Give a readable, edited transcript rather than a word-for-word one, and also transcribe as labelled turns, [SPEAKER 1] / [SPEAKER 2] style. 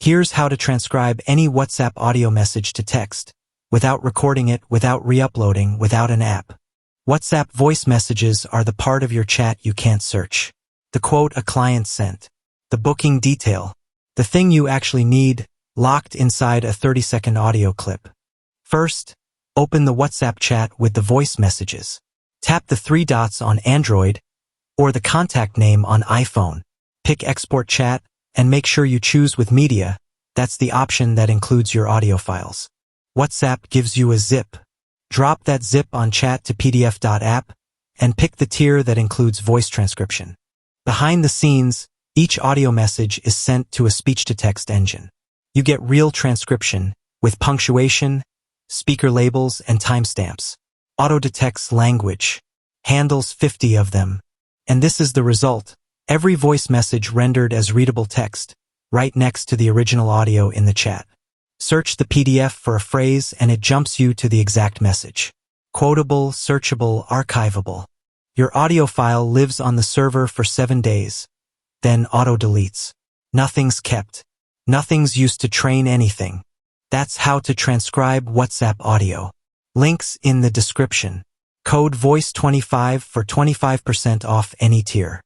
[SPEAKER 1] Here's how to transcribe any WhatsApp audio message to text, without recording it, without re-uploading, without an app. WhatsApp voice messages are the part of your chat you can't search. The quote a client sent. The booking detail. The thing you actually need, locked inside a 30-second audio clip. First, open the WhatsApp chat with the voice messages. Tap the three dots on Android or the contact name on iPhone. Pick Export Chat and make sure you choose with media. That's the option that includes your audio files. WhatsApp gives you a zip. Drop that zip on chat to pdf.app and pick the tier that includes voice transcription. Behind the scenes, each audio message is sent to a speech-to-text engine. You get real transcription with punctuation, speaker labels, and timestamps. Auto-detects language. Handles 50 of them. And this is the result. Every voice message rendered as readable text, right next to the original audio in the chat. Search the PDF for a phrase and it jumps you to the exact message. Quotable, searchable, archivable. Your audio file lives on the server for 7 days. Then auto-deletes. Nothing's kept. Nothing's used to train anything. That's how to transcribe WhatsApp audio. Links in the description. Code VOICE25 for 25% off any tier.